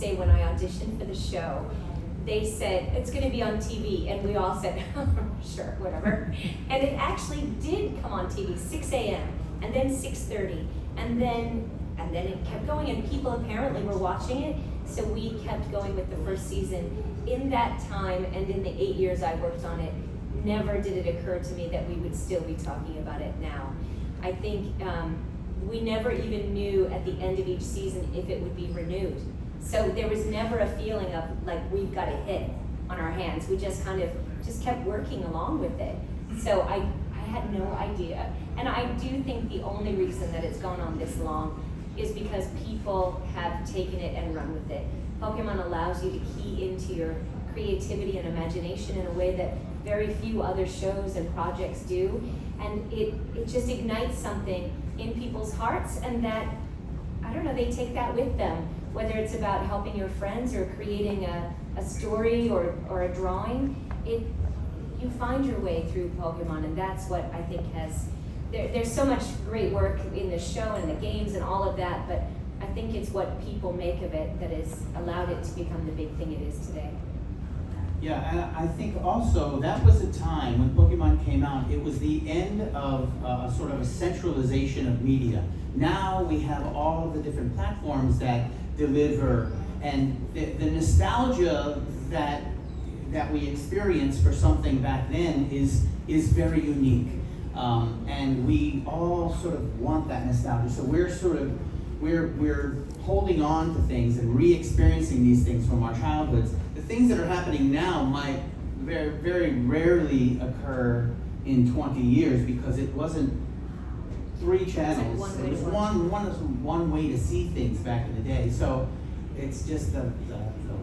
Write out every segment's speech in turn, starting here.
say when I auditioned for the show, they said, it's going to be on TV, and we all said, sure, whatever. And it actually did come on TV, 6 a.m., and then 6:30, and then it kept going, and people apparently were watching it, so we kept going with the first season. In that time, and in the 8 years I worked on it, never did it occur to me that we would still be talking about it now. I think we never even knew at the end of each season if it would be renewed. So there was never a feeling of like we've got a hit on our hands. We just kind of kept working along with it. So I had no idea. And I do think the only reason that it's gone on this long is because people have taken it and run with it. Pokemon allows you to key into your creativity and imagination in a way that very few other shows and projects do. And it just ignites something in people's hearts, and that, I don't know, they take that with them. Whether it's about helping your friends or creating a story or a drawing, you find your way through Pokemon, and that's what I think has, there's so much great work in the show and the games and all of that, but I think it's what people make of it that has allowed it to become the big thing it is today. Yeah, and I think also that was a time when Pokemon came out, it was the end of a sort of a centralization of media. Now we have all of the different platforms that deliver, and the nostalgia that we experience for something back then is very unique. And we all sort of want that nostalgia. So we're holding on to things and re-experiencing these things from our childhoods. The things that are happening now might very, very rarely occur in 20 years because it wasn't 3 channels. It was one way to see things back in the day. So it's just the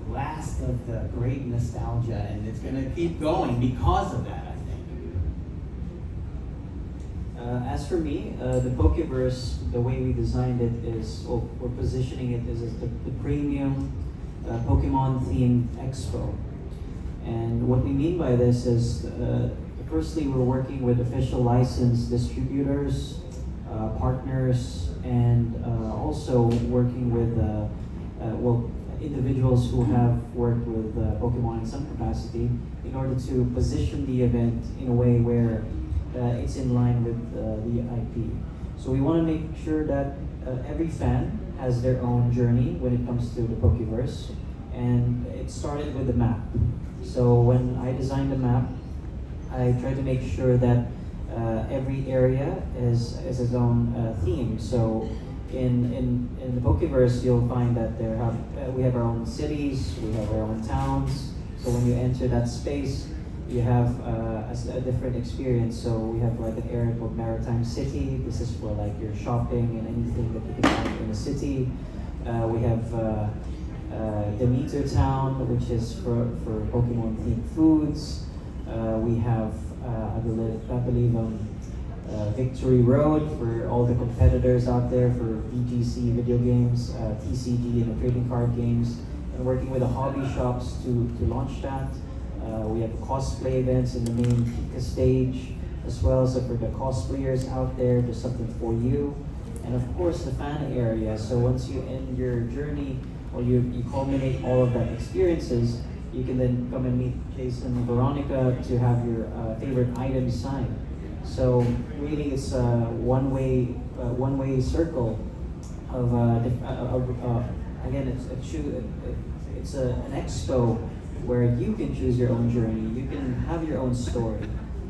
last of the great nostalgia, and it's going to keep going because of that, I think. As for me, the Pokeverse, the way we designed it is, we're positioning it as the premium Pokemon-themed expo. And what we mean by this is, firstly, we're working with official licensed distributors, partners, and also working with individuals who have worked with Pokemon in some capacity in order to position the event in a way where it's in line with the IP. So we want to make sure that every fan has their own journey when it comes to the Pokeverse, and it started with the map. So when I designed the map, I tried to make sure that every area is its own theme. So in the Pokeverse, you'll find that we have our own cities, we have our own towns. So when you enter that space, you have a different experience. So we have like an area called Maritime City. This is for like your shopping and anything that you can find in the city. We have Demeter Town, which is for Pokemon-themed foods. We have, I believe Victory Road for all the competitors out there for VGC video games, TCG and the trading card games, and working with the hobby shops to launch that. We have cosplay events in the main Pika stage as well, so for the cosplayers out there, there's something for you. And of course the fan area, so once you end your journey or you culminate all of that experiences, you can then come and meet Jason and Veronica to have your favorite items signed. So really it's a one-way circle of again, it's an expo where you can choose your own journey. You can have your own story.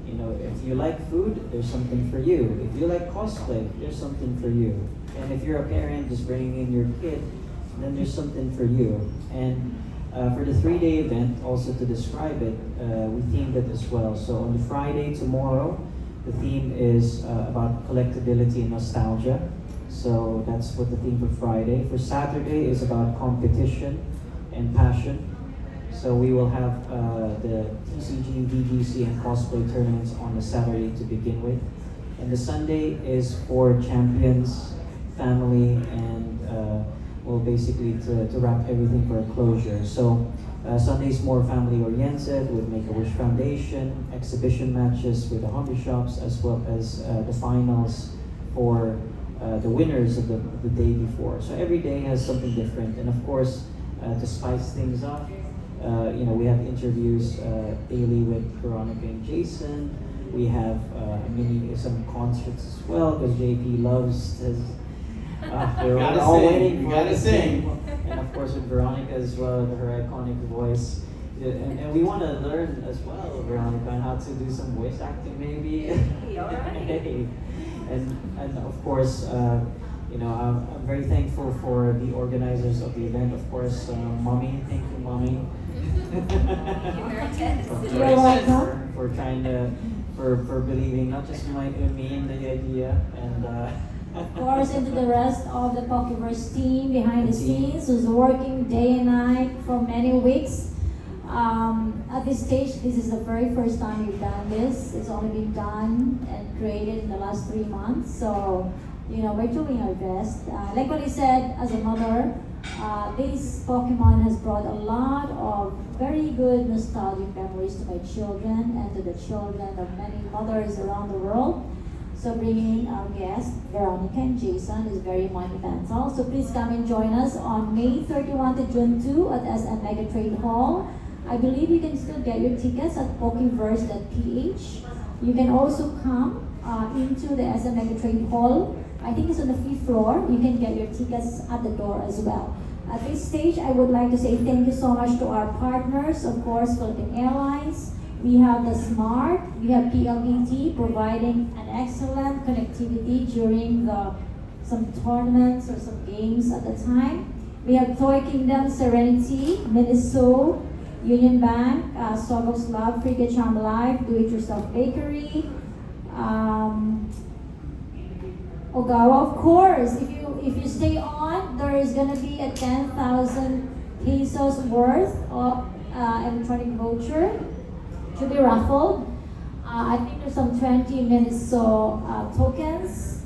You know, if you like food, there's something for you. If you like cosplay, there's something for you. And if you're a parent just bringing in your kid, then there's something for you. And for the 3-day event, also to describe it, we themed it as well. So on the Friday, tomorrow, the theme is about collectability and nostalgia. So that's what the theme for Friday. For Saturday is about competition and passion. So we will have the TCG, VGC, and cosplay tournaments on the Saturday to begin with. And the Sunday is for champions, family, and well, basically to wrap everything for a closure. So Sunday is more family-oriented with Make-A-Wish Foundation, exhibition matches with the hobby shops, as well as the finals for the winners of the day before. So every day has something different. And of course, to spice things up. We have interviews daily with Veronica and Jason. We have some concerts as well because JP loves his. We're Gotta all sing, waiting you for gotta the sing. And of course with Veronica as well, with her iconic voice. Yeah, and we want to learn as well, Veronica, on how to do some voice acting maybe. Alright. and of course, I'm very thankful for the organizers of the event. Of course, Mommy, thank you, Mommy. You're welcome. For trying to, for believing not just in me and the idea, and Of course, and to the rest of the Pokeverse team behind the The team. scenes who's working day and night for many weeks. At this stage, this is the very first time we've done this. It's only been done and created in the last 3 months. So, we're doing our best. Like what I said, as a mother, this Pokemon has brought a lot of very good nostalgic memories to my children and to the children of many mothers around the world. So bringing our guests, Veronica and Jason, is very monumental. So please come and join us on May 31 to June 2 at SM Megatrade Hall. I believe you can still get your tickets at Pokeverse.ph. You can also come into the SM Megatrade Hall. I think it's on the 5th floor. You can get your tickets at the door as well. At this stage, I would like to say thank you so much to our partners, of course, Philippine Airlines. We have the Smart, we have PLDT providing an excellent connectivity during some tournaments or some games at the time. We have Toy Kingdom, Serenity, Miniso, Union Bank, Sogos Lab, Frigate Charm Life, Do It Yourself Bakery, Ogawa, of course. If you stay on, there is gonna be a 10,000 pesos worth of electronic voucher to be raffled. I think there's some 20 minutes tokens.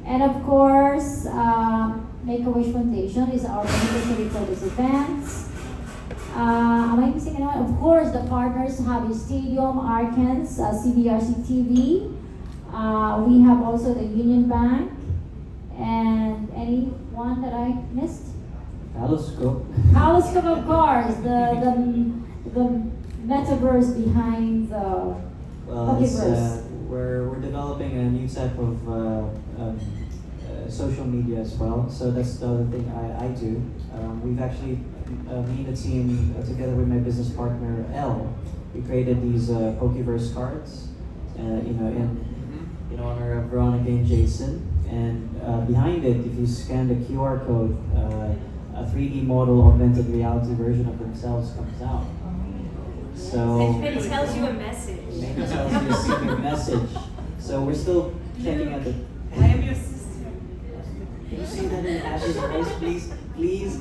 And of course, Make-A-Wish Foundation is our beneficiary for this event. Am I missing anyone? Of course, the partners have a Stadium, Arkans, CBRC TV. We have also the Union Bank. And anyone that I missed? Telescope. Telescope, of course, the metaverse behind the Pokeverse. We're developing a new type of social media as well. So that's the other thing I do. We've actually, me and the team, together with my business partner Elle, we created these Pokeverse cards. In honor of Veronica and Jason. And behind it, if you scan the QR code, a 3D model augmented reality version of themselves comes out. So It tells you a message. maybe it tells you a secret message. So we're still checking out the. I am your sister. Can you say that in Ash's voice, please? Please.